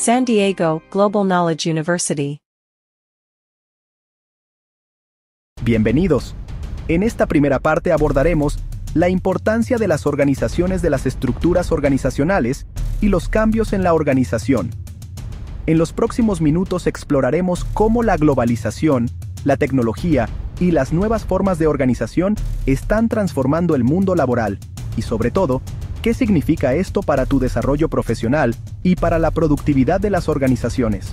San Diego Global Knowledge University. Bienvenidos. En esta primera parte abordaremos la importancia de las organizaciones de las estructuras organizacionales y los cambios en la organización. En los próximos minutos exploraremos cómo la globalización, la tecnología y las nuevas formas de organización están transformando el mundo laboral y, sobre todo, qué significa esto para tu desarrollo profesional y para la productividad de las organizaciones.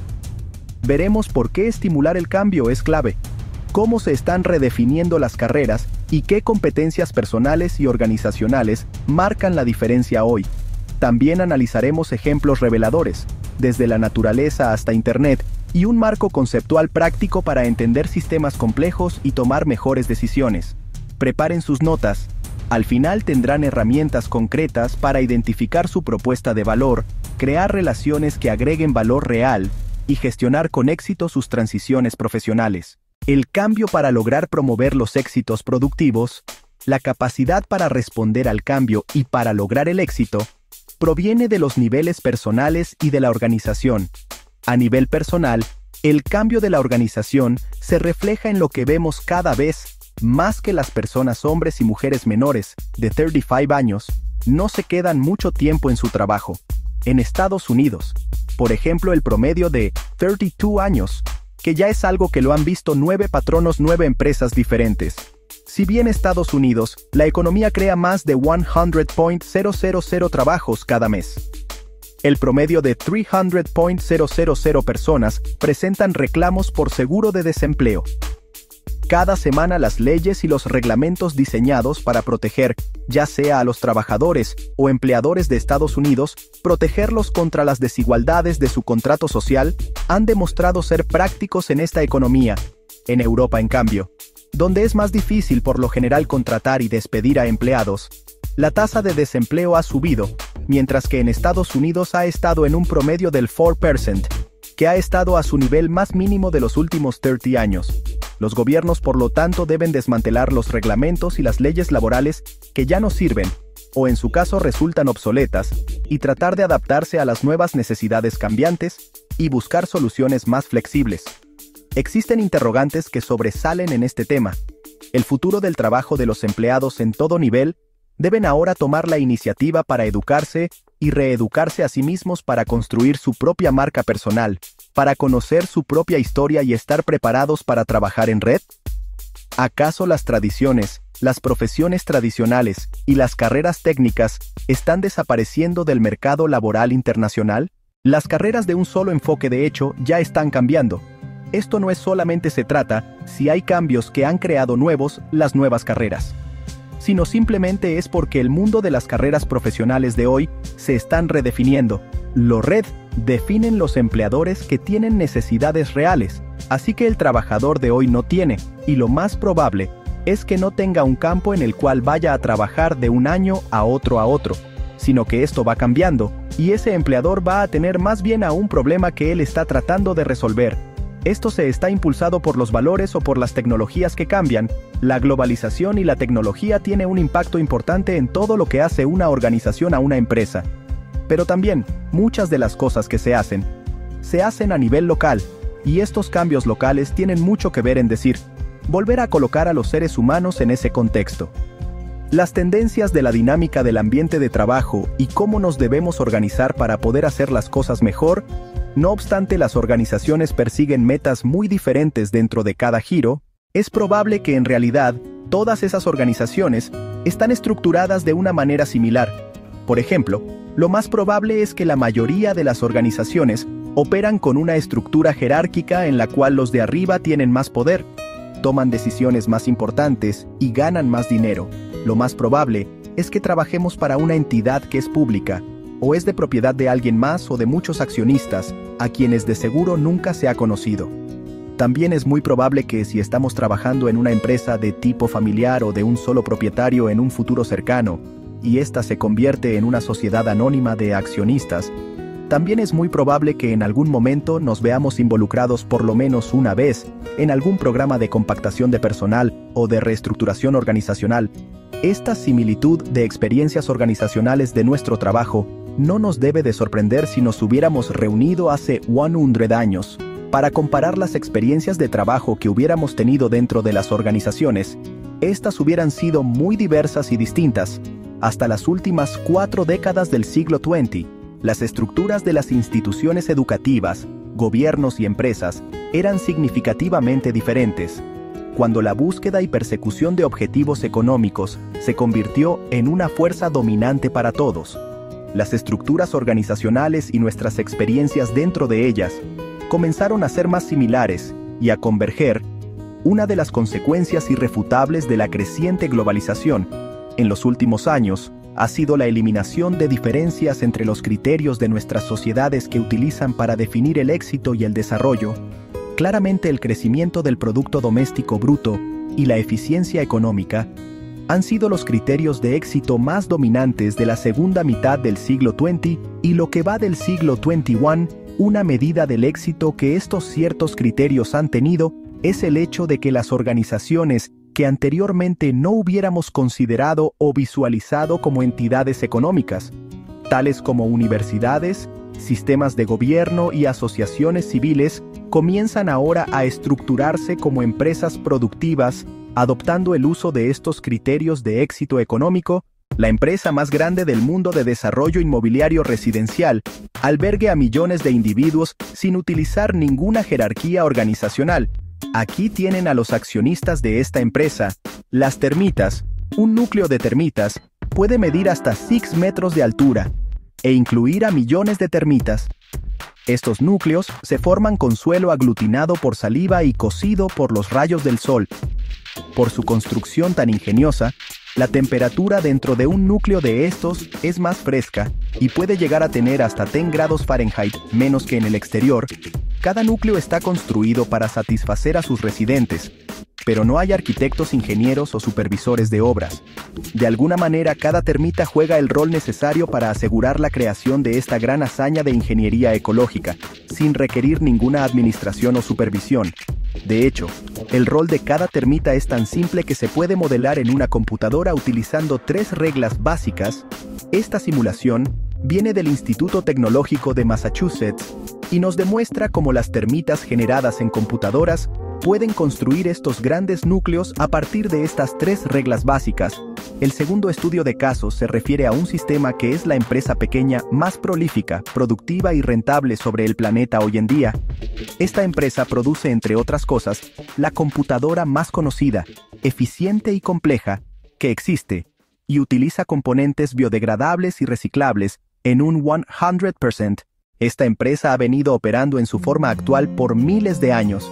Veremos por qué estimular el cambio es clave, cómo se están redefiniendo las carreras y qué competencias personales y organizacionales marcan la diferencia hoy. También analizaremos ejemplos reveladores, desde la naturaleza hasta Internet, y un marco conceptual práctico para entender sistemas complejos y tomar mejores decisiones. Preparen sus notas. Al final tendrán herramientas concretas para identificar su propuesta de valor, crear relaciones que agreguen valor real y gestionar con éxito sus transiciones profesionales. El cambio para lograr promover los éxitos productivos, la capacidad para responder al cambio y para lograr el éxito, proviene de los niveles personales y de la organización. A nivel personal, el cambio de la organización se refleja en lo que vemos cada vez más que las personas hombres y mujeres menores, de 35 años, no se quedan mucho tiempo en su trabajo. En Estados Unidos, por ejemplo, el promedio de 32 años, que ya es algo que lo han visto 9 patronos, 9 empresas diferentes. Si bien Estados Unidos, la economía crea más de 100.000 trabajos cada mes. El promedio de 300.000 personas presentan reclamos por seguro de desempleo. Cada semana las leyes y los reglamentos diseñados para proteger, ya sea a los trabajadores o empleadores de Estados Unidos, protegerlos contra las desigualdades de su contrato social, han demostrado ser prácticos en esta economía. En Europa, en cambio, donde es más difícil por lo general contratar y despedir a empleados, la tasa de desempleo ha subido, mientras que en Estados Unidos ha estado en un promedio del 4%, que ha estado a su nivel más mínimo de los últimos 30 años. Los gobiernos, por lo tanto, deben desmantelar los reglamentos y las leyes laborales que ya no sirven, o en su caso resultan obsoletas, y tratar de adaptarse a las nuevas necesidades cambiantes y buscar soluciones más flexibles. Existen interrogantes que sobresalen en este tema. El futuro del trabajo de los empleados en todo nivel deben ahora tomar la iniciativa para educarse y reeducarse a sí mismos para construir su propia marca personal, para conocer su propia historia y estar preparados para trabajar en red. ¿Acaso las tradiciones, las profesiones tradicionales y las carreras técnicas están desapareciendo del mercado laboral internacional? Las carreras de un solo enfoque, de hecho, ya están cambiando. Esto no es solamente se trata si hay cambios que han creado las nuevas carreras, sino simplemente es porque el mundo de las carreras profesionales de hoy se están redefiniendo. Los RED definen los empleadores que tienen necesidades reales, así que el trabajador de hoy no tiene, y lo más probable es que no tenga un campo en el cual vaya a trabajar de un año a otro, sino que esto va cambiando, y ese empleador va a tener más bien a un problema que él está tratando de resolver. Esto se está impulsado por los valores o por las tecnologías que cambian. La globalización y la tecnología tiene un impacto importante en todo lo que hace una organización a una empresa. Pero también, muchas de las cosas que se hacen a nivel local, y estos cambios locales tienen mucho que ver en volver a colocar a los seres humanos en ese contexto. Las tendencias de la dinámica del ambiente de trabajo y cómo nos debemos organizar para poder hacer las cosas mejor. No obstante, las organizaciones persiguen metas muy diferentes dentro de cada giro. Es probable que en realidad todas esas organizaciones están estructuradas de una manera similar. Por ejemplo, lo más probable es que la mayoría de las organizaciones operan con una estructura jerárquica en la cual los de arriba tienen más poder, toman decisiones más importantes y ganan más dinero. Lo más probable es que trabajemos para una entidad que es pública, o es de propiedad de alguien más o de muchos accionistas, a quienes de seguro nunca se ha conocido. También es muy probable que si estamos trabajando en una empresa de tipo familiar o de un solo propietario en un futuro cercano, y ésta se convierte en una sociedad anónima de accionistas, también es muy probable que en algún momento nos veamos involucrados por lo menos una vez en algún programa de compactación de personal o de reestructuración organizacional. Esta similitud de experiencias organizacionales de nuestro trabajo no nos debe de sorprender si nos hubiéramos reunido hace 100 años para comparar las experiencias de trabajo que hubiéramos tenido dentro de las organizaciones. Estas hubieran sido muy diversas y distintas. Hasta las últimas 4 décadas del siglo XX, las estructuras de las instituciones educativas, gobiernos y empresas eran significativamente diferentes, cuando la búsqueda y persecución de objetivos económicos se convirtió en una fuerza dominante para todos. Las estructuras organizacionales y nuestras experiencias dentro de ellas comenzaron a ser más similares y a converger. Una de las consecuencias irrefutables de la creciente globalización en los últimos años ha sido la eliminación de diferencias entre los criterios de nuestras sociedades que utilizan para definir el éxito y el desarrollo. Claramente, el crecimiento del Producto Doméstico Bruto y la eficiencia económica han sido los criterios de éxito más dominantes de la segunda mitad del siglo XX y lo que va del siglo XXI. Una medida del éxito que estos ciertos criterios han tenido es el hecho de que las organizaciones que anteriormente no hubiéramos considerado o visualizado como entidades económicas, tales como universidades, sistemas de gobierno y asociaciones civiles, comienzan ahora a estructurarse como empresas productivas, adoptando el uso de estos criterios de éxito económico. La empresa más grande del mundo de desarrollo inmobiliario residencial albergue a millones de individuos sin utilizar ninguna jerarquía organizacional. Aquí tienen a los accionistas de esta empresa. Las termitas. Un núcleo de termitas puede medir hasta 6 metros de altura e incluir a millones de termitas. Estos núcleos se forman con suelo aglutinado por saliva y cocido por los rayos del sol. Por su construcción tan ingeniosa, la temperatura dentro de un núcleo de estos es más fresca y puede llegar a tener hasta 10 grados Fahrenheit menos que en el exterior. Cada núcleo está construido para satisfacer a sus residentes, pero no hay arquitectos, ingenieros o supervisores de obras. De alguna manera, cada termita juega el rol necesario para asegurar la creación de esta gran hazaña de ingeniería ecológica, sin requerir ninguna administración o supervisión. De hecho, el rol de cada termita es tan simple que se puede modelar en una computadora utilizando 3 reglas básicas. Esta simulación viene del Instituto Tecnológico de Massachusetts y nos demuestra cómo las termitas generadas en computadoras pueden construir estos grandes núcleos a partir de estas 3 reglas básicas. El segundo estudio de casos se refiere a un sistema que es la empresa pequeña más prolífica, productiva y rentable sobre el planeta hoy en día. Esta empresa produce, entre otras cosas, la computadora más conocida, eficiente y compleja que existe, y utiliza componentes biodegradables y reciclables en un 100%. Esta empresa ha venido operando en su forma actual por miles de años,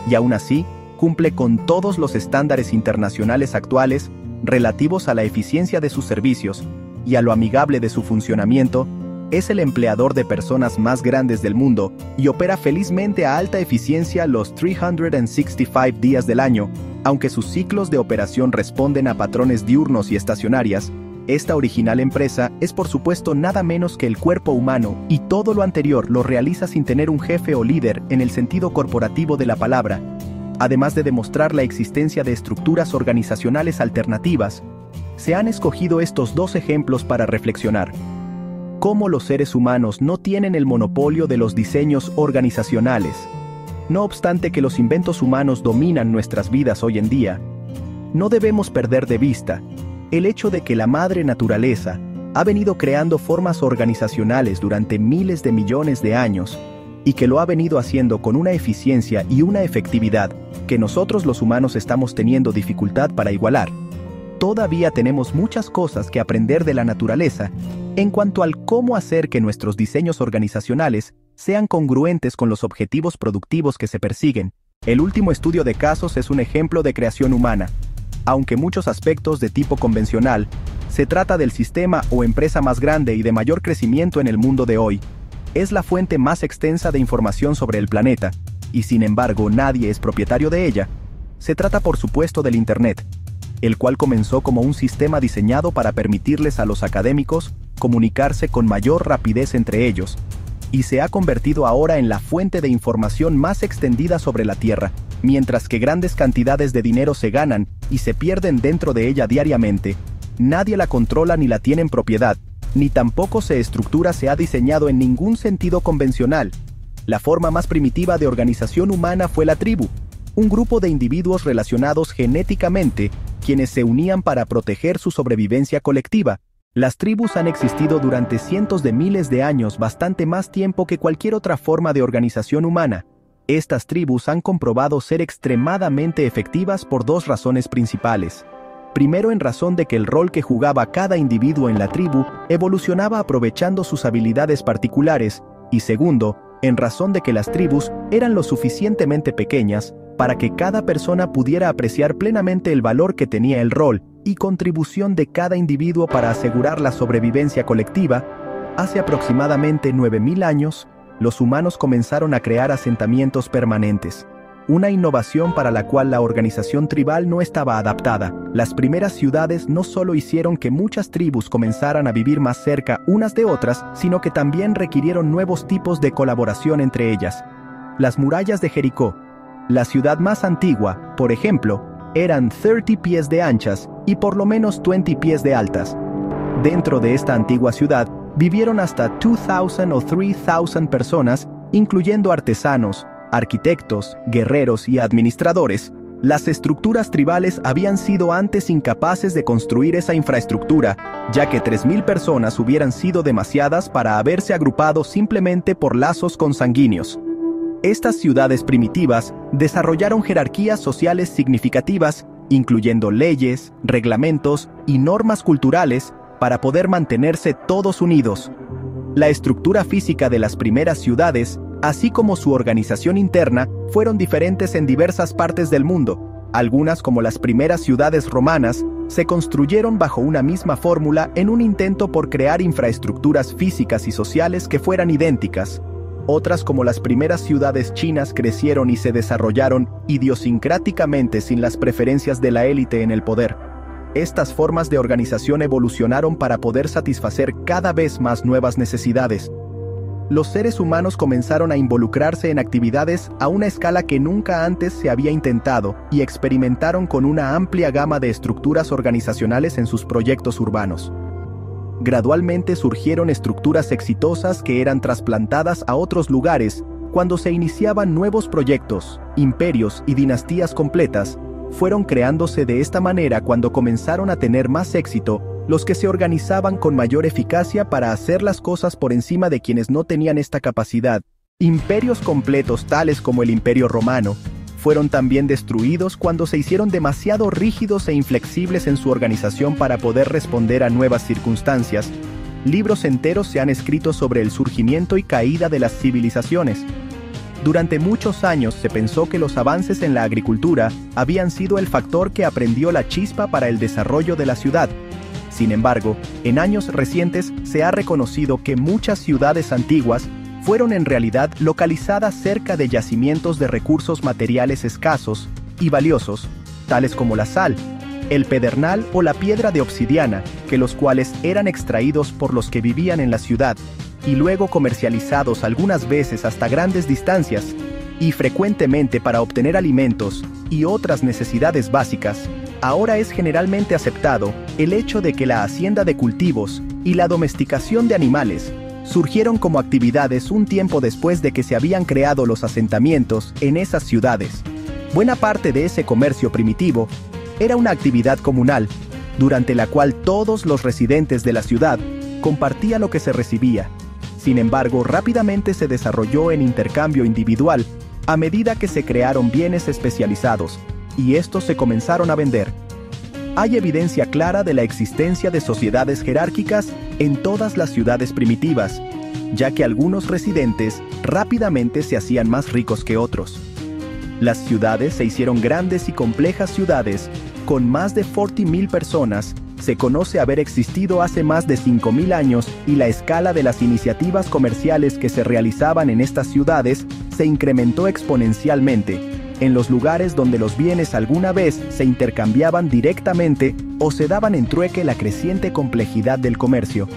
y aún así, cumple con todos los estándares internacionales actuales relativos a la eficiencia de sus servicios y a lo amigable de su funcionamiento. Es el empleador de personas más grandes del mundo y opera felizmente a alta eficiencia los 365 días del año, aunque sus ciclos de operación responden a patrones diurnos y estacionarias. Esta original empresa es por supuesto nada menos que el cuerpo humano, y todo lo anterior lo realiza sin tener un jefe o líder en el sentido corporativo de la palabra. Además de demostrar la existencia de estructuras organizacionales alternativas, se han escogido estos 2 ejemplos para reflexionar. Cómo los seres humanos no tienen el monopolio de los diseños organizacionales. No obstante que los inventos humanos dominan nuestras vidas hoy en día, no debemos perder de vista el hecho de que la madre naturaleza ha venido creando formas organizacionales durante miles de millones de años, y que lo ha venido haciendo con una eficiencia y una efectividad que nosotros los humanos estamos teniendo dificultad para igualar. Todavía tenemos muchas cosas que aprender de la naturaleza en cuanto al cómo hacer que nuestros diseños organizacionales sean congruentes con los objetivos productivos que se persiguen. El último estudio de casos es un ejemplo de creación humana. Aunque muchos aspectos de tipo convencional, se trata del sistema o empresa más grande y de mayor crecimiento en el mundo de hoy. Es la fuente más extensa de información sobre el planeta, y sin embargo nadie es propietario de ella. Se trata por supuesto del Internet, el cual comenzó como un sistema diseñado para permitirles a los académicos comunicarse con mayor rapidez entre ellos, y se ha convertido ahora en la fuente de información más extendida sobre la Tierra. Mientras que grandes cantidades de dinero se ganan y se pierden dentro de ella diariamente, nadie la controla ni la tiene en propiedad. ni tampoco su estructura se ha diseñado en ningún sentido convencional. La forma más primitiva de organización humana fue la tribu, un grupo de individuos relacionados genéticamente, quienes se unían para proteger su sobrevivencia colectiva. Las tribus han existido durante cientos de miles de años, bastante más tiempo que cualquier otra forma de organización humana. Estas tribus han comprobado ser extremadamente efectivas por dos razones principales. Primero, en razón de que el rol que jugaba cada individuo en la tribu evolucionaba aprovechando sus habilidades particulares, y segundo, en razón de que las tribus eran lo suficientemente pequeñas para que cada persona pudiera apreciar plenamente el valor que tenía el rol y contribución de cada individuo para asegurar la sobrevivencia colectiva. Hace aproximadamente 9000 años, los humanos comenzaron a crear asentamientos permanentes, una innovación para la cual la organización tribal no estaba adaptada. Las primeras ciudades no solo hicieron que muchas tribus comenzaran a vivir más cerca unas de otras, sino que también requirieron nuevos tipos de colaboración entre ellas. Las murallas de Jericó, la ciudad más antigua, por ejemplo, eran 30 pies de anchas y por lo menos 20 pies de altas. Dentro de esta antigua ciudad vivieron hasta 2,000 o 3,000 personas, incluyendo artesanos, arquitectos, guerreros y administradores. Las estructuras tribales habían sido antes incapaces de construir esa infraestructura, ya que 3,000 personas hubieran sido demasiadas para haberse agrupado simplemente por lazos consanguíneos. Estas ciudades primitivas desarrollaron jerarquías sociales significativas, incluyendo leyes, reglamentos y normas culturales, para poder mantenerse todos unidos. La estructura física de las primeras ciudades, así como su organización interna, fueron diferentes en diversas partes del mundo. Algunas, como las primeras ciudades romanas, se construyeron bajo una misma fórmula en un intento por crear infraestructuras físicas y sociales que fueran idénticas. Otras, como las primeras ciudades chinas, crecieron y se desarrollaron idiosincráticamente sin las preferencias de la élite en el poder. Estas formas de organización evolucionaron para poder satisfacer cada vez más nuevas necesidades. Los seres humanos comenzaron a involucrarse en actividades a una escala que nunca antes se había intentado y experimentaron con una amplia gama de estructuras organizacionales en sus proyectos urbanos. Gradualmente surgieron estructuras exitosas que eran trasplantadas a otros lugares cuando se iniciaban nuevos proyectos, imperios y dinastías completas. Fueron creándose de esta manera cuando comenzaron a tener más éxito los que se organizaban con mayor eficacia para hacer las cosas por encima de quienes no tenían esta capacidad. Imperios completos tales como el Imperio Romano fueron también destruidos cuando se hicieron demasiado rígidos e inflexibles en su organización para poder responder a nuevas circunstancias. Libros enteros se han escrito sobre el surgimiento y caída de las civilizaciones. Durante muchos años se pensó que los avances en la agricultura habían sido el factor que aprendió la chispa para el desarrollo de la ciudad. Sin embargo, en años recientes se ha reconocido que muchas ciudades antiguas fueron en realidad localizadas cerca de yacimientos de recursos materiales escasos y valiosos, tales como la sal, el pedernal o la piedra de obsidiana, que los cuales eran extraídos por los que vivían en la ciudad, y luego comercializados algunas veces hasta grandes distancias, y frecuentemente para obtener alimentos y otras necesidades básicas. Ahora es generalmente aceptado el hecho de que la hacienda de cultivos y la domesticación de animales surgieron como actividades un tiempo después de que se habían creado los asentamientos en esas ciudades. Buena parte de ese comercio primitivo era una actividad comunal, durante la cual todos los residentes de la ciudad compartían lo que se recibía. Sin embargo, rápidamente se desarrolló en intercambio individual a medida que se crearon bienes especializados, y estos se comenzaron a vender. Hay evidencia clara de la existencia de sociedades jerárquicas en todas las ciudades primitivas, ya que algunos residentes rápidamente se hacían más ricos que otros. Las ciudades se hicieron grandes y complejas ciudades, con más de 40,000 personas. Se conoce haber existido hace más de 5,000 años y la escala de las iniciativas comerciales que se realizaban en estas ciudades se incrementó exponencialmente. En los lugares donde los bienes alguna vez se intercambiaban directamente o se daban en trueque, la creciente complejidad del comercio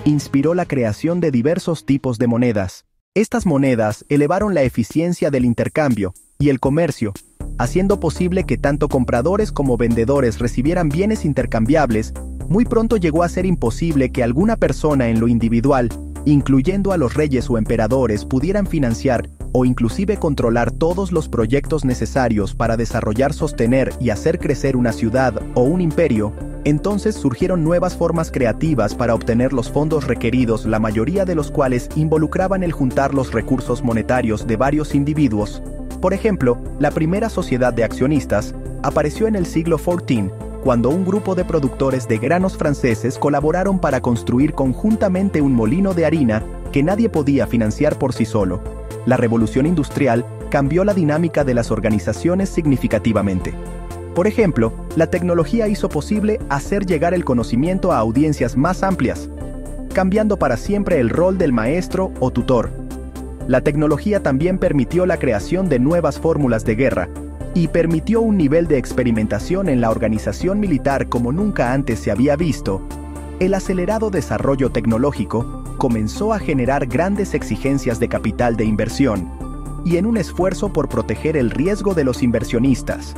inspiró la creación de diversos tipos de monedas. Estas monedas elevaron la eficiencia del intercambio y el comercio, haciendo posible que tanto compradores como vendedores recibieran bienes intercambiables Muy pronto llegó a ser imposible que alguna persona en lo individual, incluyendo a los reyes o emperadores, pudieran financiar o inclusive controlar todos los proyectos necesarios para desarrollar, sostener y hacer crecer una ciudad o un imperio. Entonces surgieron nuevas formas creativas para obtener los fondos requeridos, la mayoría de los cuales involucraban el juntar los recursos monetarios de varios individuos. Por ejemplo, la primera sociedad de accionistas apareció en el siglo XIV, cuando un grupo de productores de granos franceses colaboraron para construir conjuntamente un molino de harina que nadie podía financiar por sí solo. La revolución industrial cambió la dinámica de las organizaciones significativamente. Por ejemplo, la tecnología hizo posible hacer llegar el conocimiento a audiencias más amplias, cambiando para siempre el rol del maestro o tutor. La tecnología también permitió la creación de nuevas fórmulas de guerra, y permitió un nivel de experimentación en la organización militar como nunca antes se había visto. El acelerado desarrollo tecnológico comenzó a generar grandes exigencias de capital de inversión, y en un esfuerzo por proteger el riesgo de los inversionistas,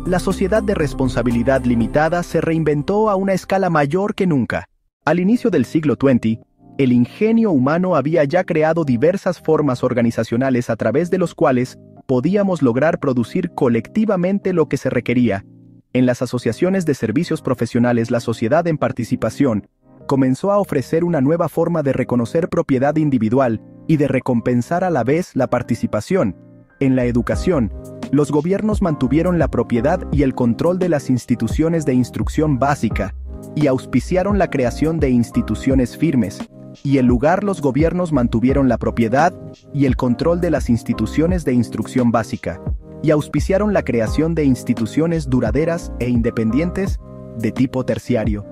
la sociedad de responsabilidad limitada se reinventó a una escala mayor que nunca. Al inicio del siglo XX, el ingenio humano había ya creado diversas formas organizacionales a través de los cuales podíamos lograr producir colectivamente lo que se requería. En las asociaciones de servicios profesionales, la sociedad en participación comenzó a ofrecer una nueva forma de reconocer propiedad individual y de recompensar a la vez la participación. En la educación, los gobiernos mantuvieron la propiedad y el control de las instituciones de instrucción básica y auspiciaron la creación de instituciones firmes. Y en lugar, los gobiernos mantuvieron la propiedad y el control de las instituciones de instrucción básica, y auspiciaron la creación de instituciones duraderas e independientes de tipo terciario.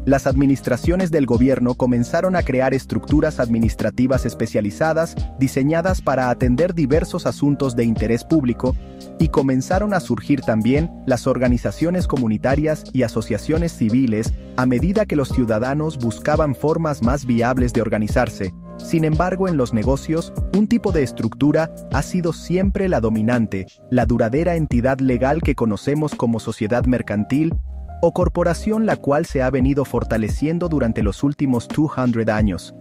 Las administraciones del gobierno comenzaron a crear estructuras administrativas especializadas, diseñadas para atender diversos asuntos de interés público, y comenzaron a surgir también las organizaciones comunitarias y asociaciones civiles a medida que los ciudadanos buscaban formas más viables de organizarse. Sin embargo, en los negocios, un tipo de estructura ha sido siempre la dominante, la duradera entidad legal que conocemos como sociedad mercantil o corporación, la cual se ha venido fortaleciendo durante los últimos 200 años.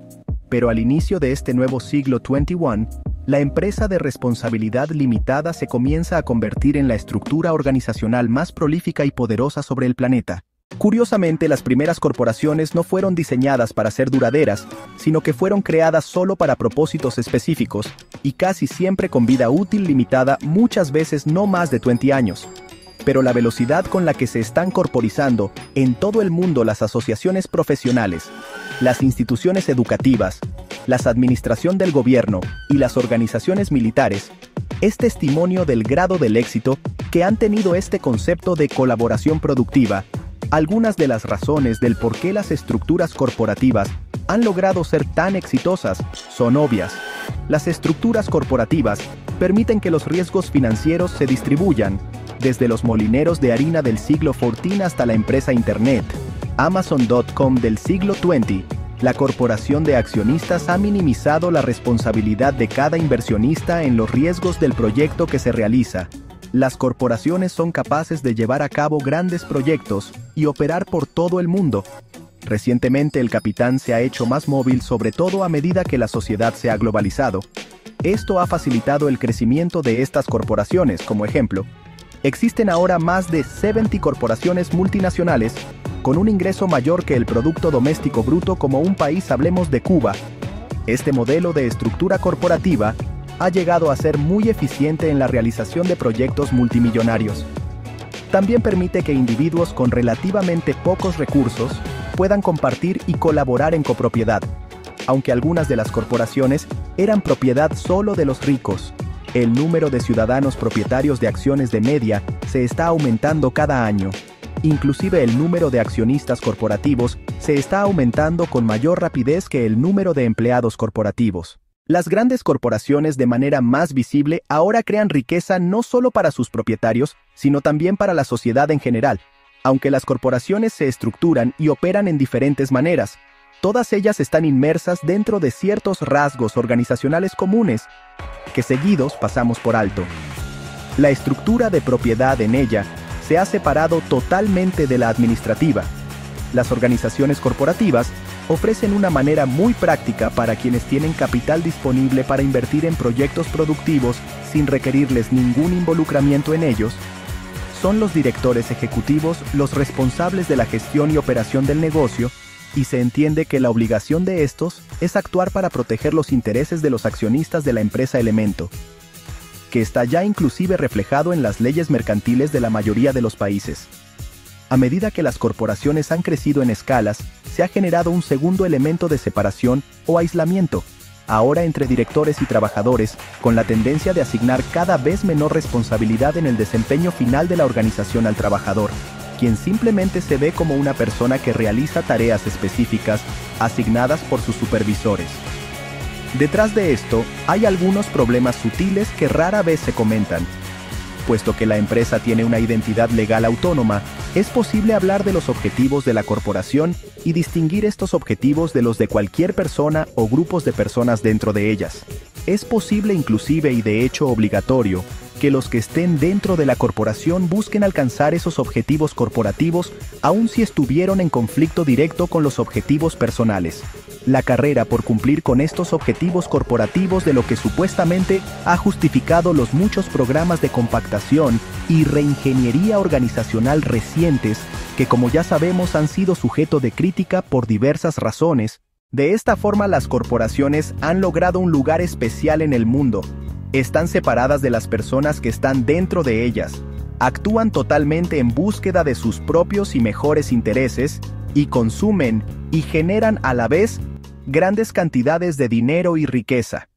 Pero al inicio de este nuevo siglo XXI, la empresa de responsabilidad limitada se comienza a convertir en la estructura organizacional más prolífica y poderosa sobre el planeta. Curiosamente, las primeras corporaciones no fueron diseñadas para ser duraderas, sino que fueron creadas solo para propósitos específicos, y casi siempre con vida útil limitada, muchas veces no más de 20 años. Pero la velocidad con la que se están corporizando en todo el mundo las asociaciones profesionales, las instituciones educativas, la administración del gobierno y las organizaciones militares, es testimonio del grado del éxito que han tenido este concepto de colaboración productiva. Algunas de las razones del por qué las estructuras corporativas han logrado ser tan exitosas son obvias. Las estructuras corporativas permiten que los riesgos financieros se distribuyan, desde los molineros de harina del siglo XIV hasta la empresa Internet, Amazon.com del siglo XX. La corporación de accionistas ha minimizado la responsabilidad de cada inversionista en los riesgos del proyecto que se realiza. Las corporaciones son capaces de llevar a cabo grandes proyectos y operar por todo el mundo. Recientemente el capitán se ha hecho más móvil, sobre todo a medida que la sociedad se ha globalizado. Esto ha facilitado el crecimiento de estas corporaciones. Como ejemplo, existen ahora más de 70 corporaciones multinacionales con un ingreso mayor que el Producto Doméstico Bruto como un país, hablemos de Cuba. Este modelo de estructura corporativa ha llegado a ser muy eficiente en la realización de proyectos multimillonarios. También permite que individuos con relativamente pocos recursos puedan compartir y colaborar en copropiedad. Aunque algunas de las corporaciones eran propiedad solo de los ricos, el número de ciudadanos propietarios de acciones de media se está aumentando cada año. Inclusive el número de accionistas corporativos se está aumentando con mayor rapidez que el número de empleados corporativos. Las grandes corporaciones, de manera más visible, ahora crean riqueza no solo para sus propietarios, sino también para la sociedad en general. Aunque las corporaciones se estructuran y operan en diferentes maneras, todas ellas están inmersas dentro de ciertos rasgos organizacionales comunes, que seguidos pasamos por alto. La estructura de propiedad en ella se ha separado totalmente de la administrativa. Las organizaciones corporativas ofrecen una manera muy práctica para quienes tienen capital disponible para invertir en proyectos productivos sin requerirles ningún involucramiento en ellos. Son los directores ejecutivos los responsables de la gestión y operación del negocio, y se entiende que la obligación de estos es actuar para proteger los intereses de los accionistas de la empresa Elemento, que está ya inclusive reflejado en las leyes mercantiles de la mayoría de los países. A medida que las corporaciones han crecido en escalas, se ha generado un segundo elemento de separación o aislamiento, ahora entre directores y trabajadores, con la tendencia de asignar cada vez menor responsabilidad en el desempeño final de la organización al trabajador, quien simplemente se ve como una persona que realiza tareas específicas asignadas por sus supervisores. Detrás de esto, hay algunos problemas sutiles que rara vez se comentan. Puesto que la empresa tiene una identidad legal autónoma, es posible hablar de los objetivos de la corporación y distinguir estos objetivos de los de cualquier persona o grupos de personas dentro de ellas. Es posible inclusive y de hecho obligatorio que los que estén dentro de la corporación busquen alcanzar esos objetivos corporativos aun si estuvieron en conflicto directo con los objetivos personales. La carrera por cumplir con estos objetivos corporativos de lo que supuestamente ha justificado los muchos programas de compactación y reingeniería organizacional recientes que, como ya sabemos, han sido sujeto de crítica por diversas razones. De esta forma, las corporaciones han logrado un lugar especial en el mundo. Están separadas de las personas que están dentro de ellas, actúan totalmente en búsqueda de sus propios y mejores intereses, y consumen y generan a la vez grandes cantidades de dinero y riqueza.